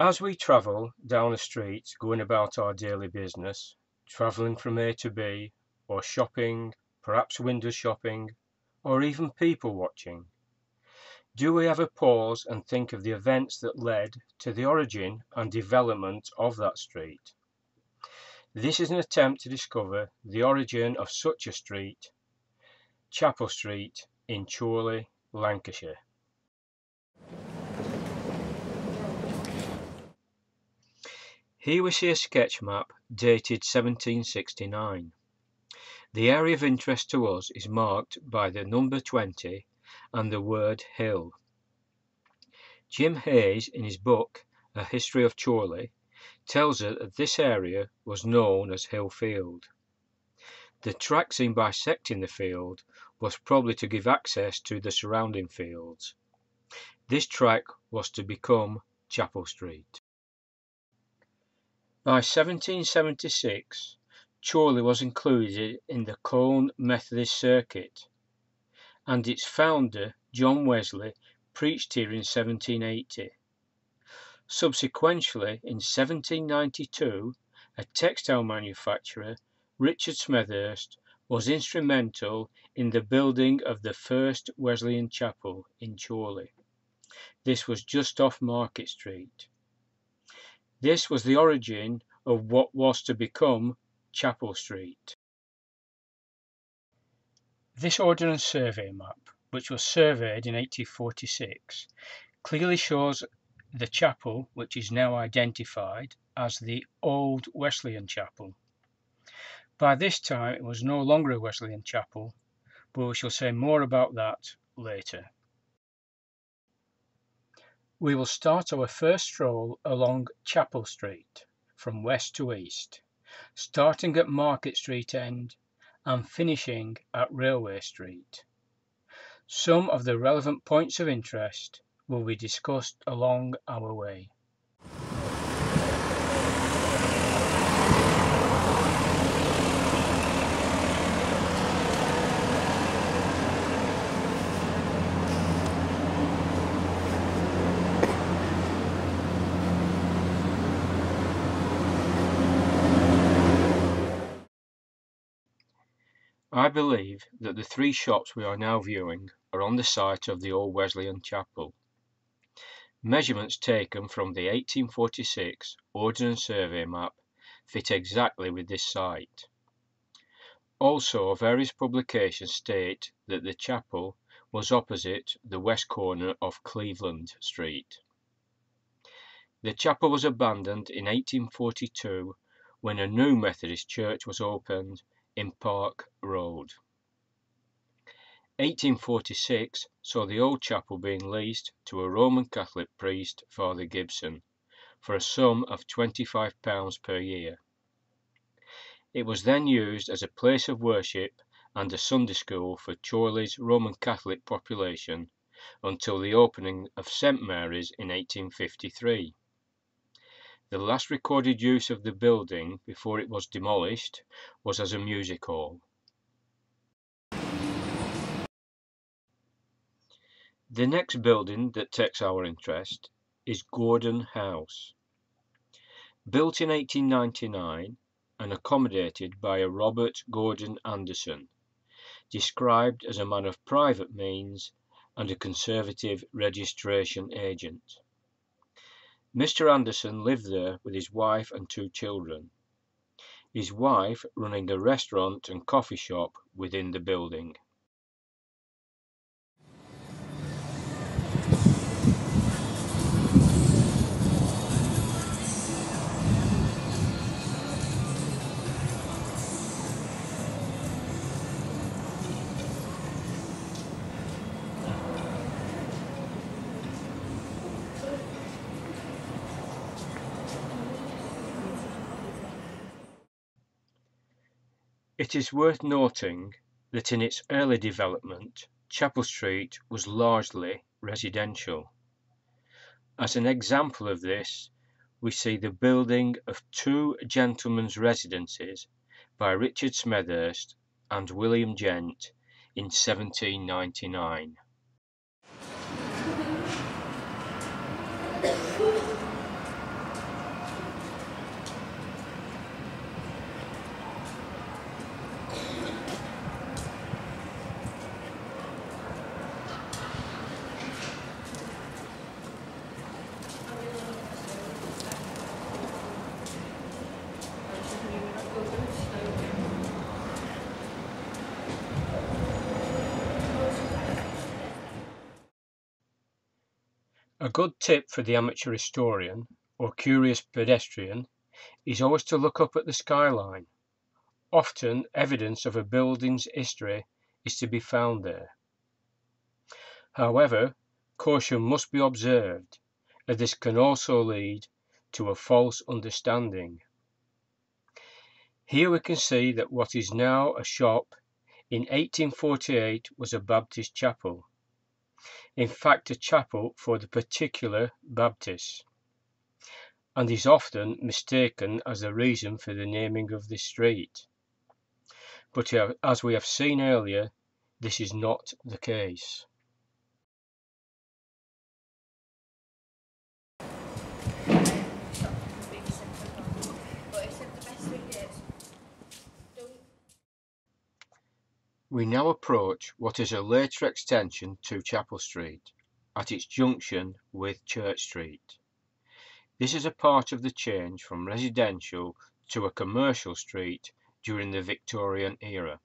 As we travel down the street, going about our daily business, travelling from A to B, or shopping, perhaps window shopping, or even people watching, do we ever pause and think of the events that led to the origin and development of that street? This is an attempt to discover the origin of such a street, Chapel Street in Chorley, Lancashire. Here we see a sketch map dated 1769. The area of interest to us is marked by the number 20 and the word hill. Jim Hayes, in his book A History of Chorley, tells us that this area was known as Hill Field. The track seen bisecting the field was probably to give access to the surrounding fields. This track was to become Chapel Street. By 1776, Chorley was included in the Cone Methodist Circuit, and its founder, John Wesley, preached here in 1780. Subsequently, in 1792, a textile manufacturer, Richard Smethurst, was instrumental in the building of the first Wesleyan chapel in Chorley. This was just off Market Street. This was the origin of what was to become Chapel Street. This Ordnance Survey map, which was surveyed in 1846, clearly shows the chapel, which is now identified as the Old Wesleyan Chapel. By this time it was no longer a Wesleyan chapel, but we shall say more about that later. We will start our first stroll along Chapel Street from west to east, starting at Market Street end and finishing at Railway Street. Some of the relevant points of interest will be discussed along our way. I believe that the three shops we are now viewing are on the site of the Old Wesleyan Chapel. Measurements taken from the 1846 Ordnance Survey map fit exactly with this site. Also, various publications state that the chapel was opposite the west corner of Cleveland Street. The chapel was abandoned in 1842 when a new Methodist church was opened in Park Road. 1846 saw the old chapel being leased to a Roman Catholic priest, Father Gibson, for a sum of £25 per year. It was then used as a place of worship and a Sunday school for Chorley's Roman Catholic population until the opening of St Mary's in 1853. The last recorded use of the building before it was demolished was as a music hall. The next building that takes our interest is Gordon House. Built in 1899 and accommodated by a Robert Gordon Anderson, described as a man of private means and a conservative registration agent. Mr. Anderson lived there with his wife and 2 children, his wife running a restaurant and coffee shop within the building. It is worth noting that in its early development, Chapel Street was largely residential. As an example of this, we see the building of 2 gentlemen's residences by Richard Smethurst and William Gent in 1799. A good tip for the amateur historian or curious pedestrian is always to look up at the skyline. Often evidence of a building's history is to be found there. However, caution must be observed, as this can also lead to a false understanding. Here we can see that what is now a shop in 1848 was a Baptist chapel. In fact, a chapel for the particular Baptists, and is often mistaken as the reason for the naming of this street. But as we have seen earlier, this is not the case. We now approach what is a later extension to Chapel Street, at its junction with Church Street. This is a part of the change from residential to a commercial street during the Victorian era,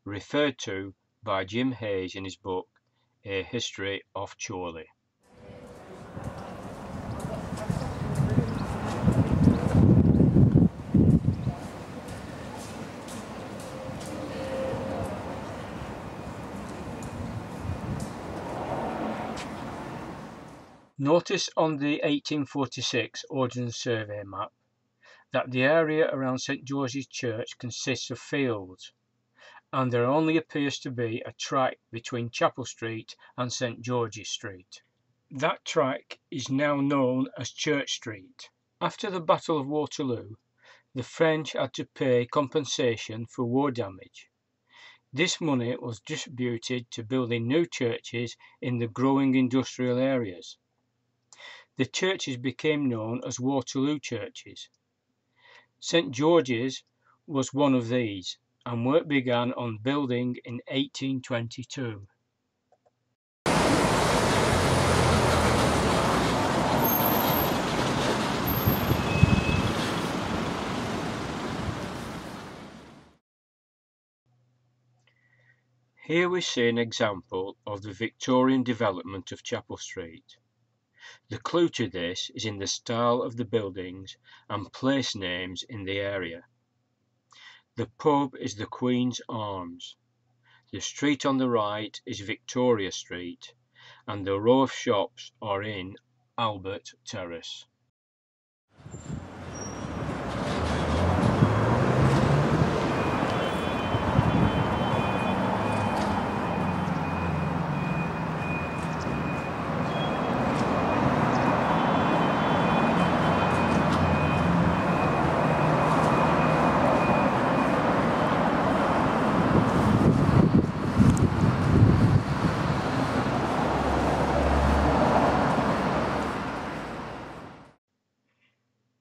referred to by Jim Hayes in his book, A History of Chorley. Notice on the 1846 Ordnance Survey map that the area around St George's Church consists of fields, and there only appears to be a track between Chapel Street and St George's Street. That track is now known as Church Street. After the Battle of Waterloo, the French had to pay compensation for war damage. This money was distributed to building new churches in the growing industrial areas. The churches became known as Waterloo churches. St George's was one of these, and work began on building in 1822. Here we see an example of the Victorian development of Chapel Street. The clue to this is in the style of the buildings and place names in the area. The pub is the Queen's Arms. The street on the right is Victoria Street, and the row of shops are in Albert Terrace.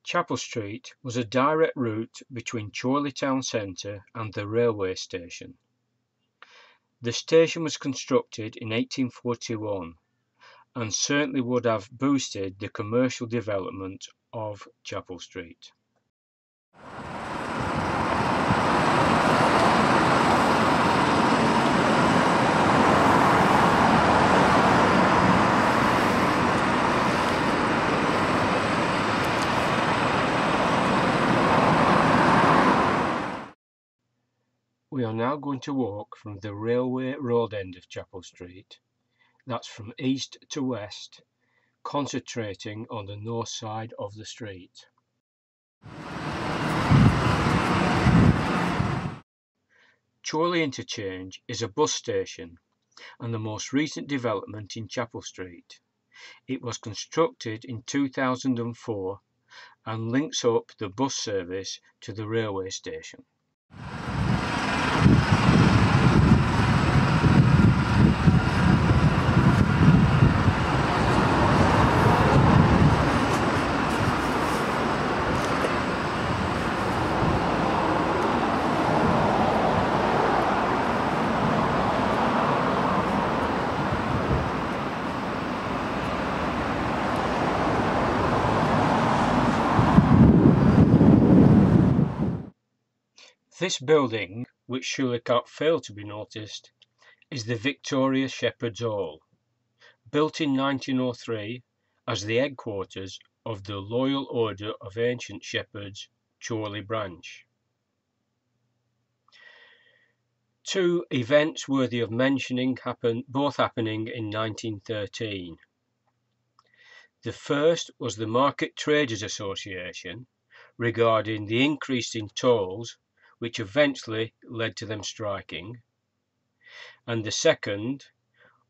Chapel Street was a direct route between Chorley town centre and the railway station. The station was constructed in 1841 and certainly would have boosted the commercial development of Chapel Street. We are now going to walk from the railway road end of Chapel Street, that's from east to west, concentrating on the north side of the street. Chorley Interchange is a bus station and the most recent development in Chapel Street. It was constructed in 2004 and links up the bus service to the railway station. This building, which surely can't fail to be noticed, is the Victoria Shepherd's Hall, built in 1903 as the headquarters of the Loyal Order of Ancient Shepherds, Chorley branch. Two events worthy of mentioning both happening in 1913. The first was the Market Traders Association regarding the increase in tolls, which eventually led to them striking, and the second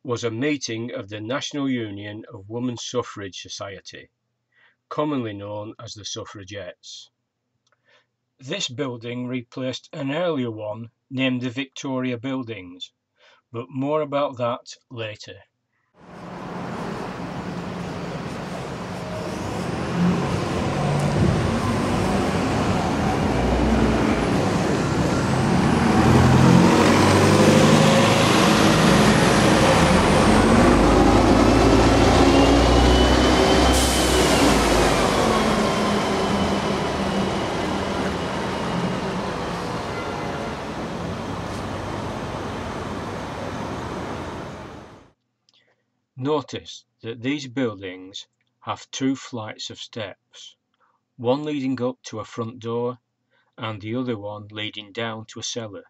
was a meeting of the National Union of Women's Suffrage Society, commonly known as the Suffragettes. This building replaced an earlier one named the Victoria Buildings, but more about that later. Notice that these buildings have two flights of steps, one leading up to a front door and the other one leading down to a cellar.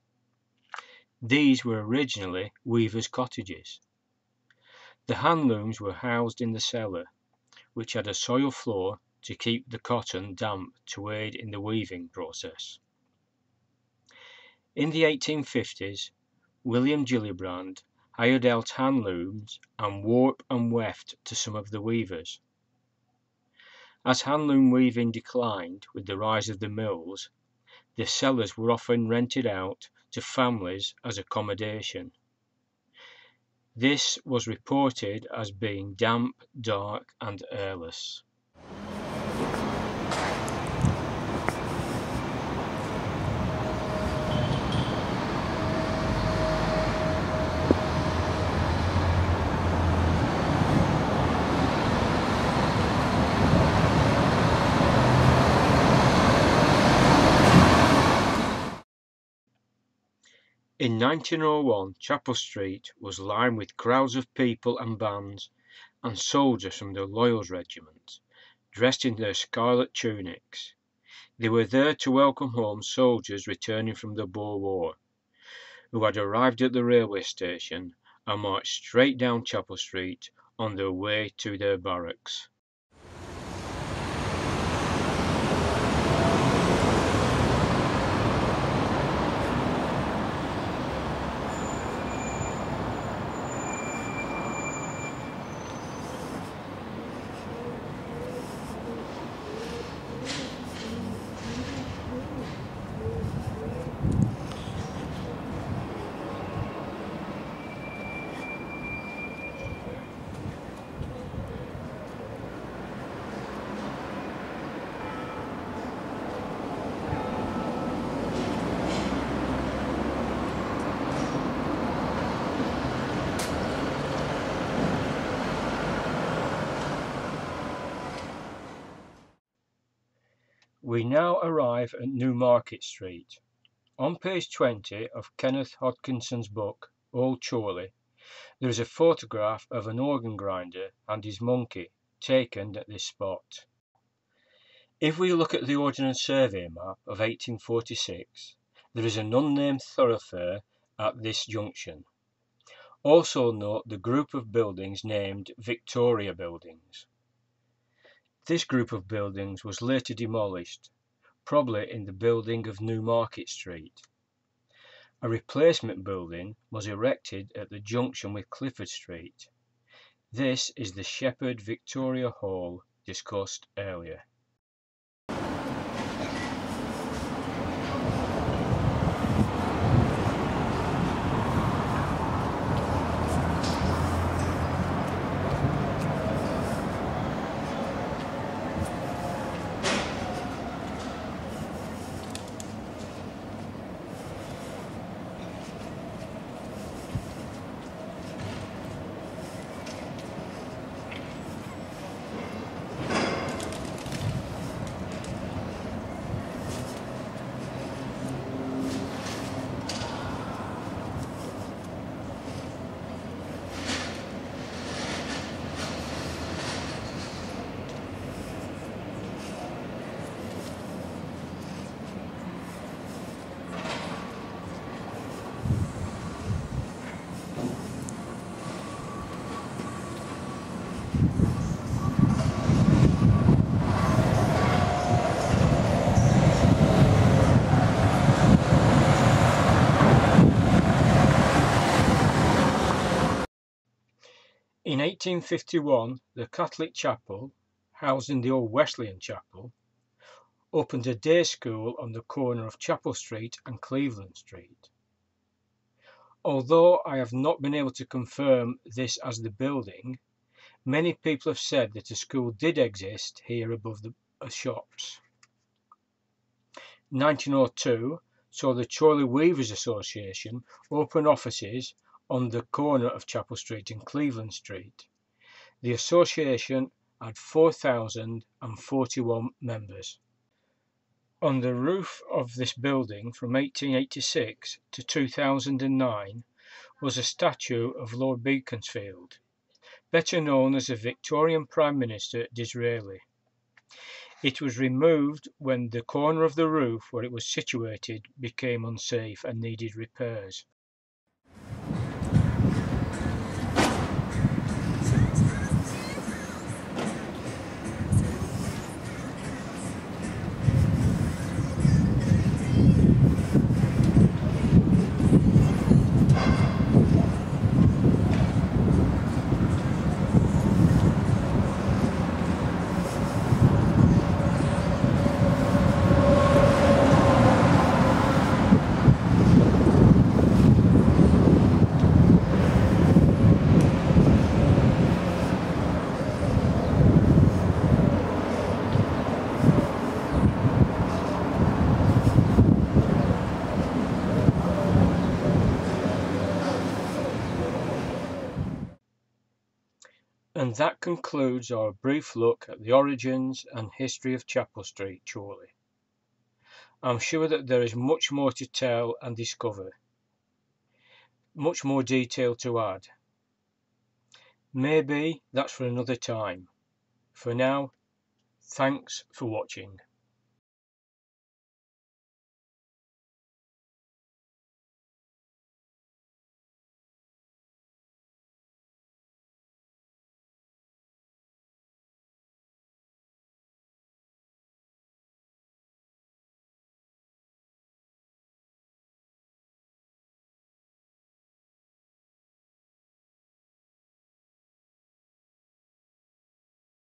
These were originally weavers' cottages. The handlooms were housed in the cellar, which had a soil floor to keep the cotton damp to aid in the weaving process. In the 1850s, William Gillibrand hired out handlooms and warp and weft to some of the weavers. As handloom weaving declined with the rise of the mills, the cellars were often rented out to families as accommodation. This was reported as being damp, dark, and airless. In 1901, Chapel Street was lined with crowds of people and bands and soldiers from the Loyals Regiment, dressed in their scarlet tunics. They were there to welcome home soldiers returning from the Boer War, who had arrived at the railway station and marched straight down Chapel Street on their way to their barracks. We now arrive at New Market Street. On page 20 of Kenneth Hodkinson's book, Old Chorley, there is a photograph of an organ grinder and his monkey taken at this spot. If we look at the Ordnance Survey map of 1846, there is an unnamed thoroughfare at this junction. Also note the group of buildings named Victoria Buildings. This group of buildings was later demolished, probably in the building of New Market Street. A replacement building was erected at the junction with Clifford Street. This is the Shepherd Victoria Hall discussed earlier. In 1851, the Catholic chapel, housing the old Wesleyan chapel, opened a day school on the corner of Chapel Street and Cleveland Street. Although I have not been able to confirm this as the building, many people have said that a school did exist here above the shops. 1902 saw the Chorley Weavers Association open offices on the corner of Chapel Street and Cleveland Street. The association had 4,041 members. On the roof of this building from 1886 to 2009 was a statue of Lord Beaconsfield, better known as the Victorian Prime Minister Disraeli. It was removed when the corner of the roof where it was situated became unsafe and needed repairs. And that concludes our brief look at the origins and history of Chapel Street, Chorley. I'm sure that there is much more to tell and discover, much more detail to add. Maybe that's for another time. For now, thanks for watching.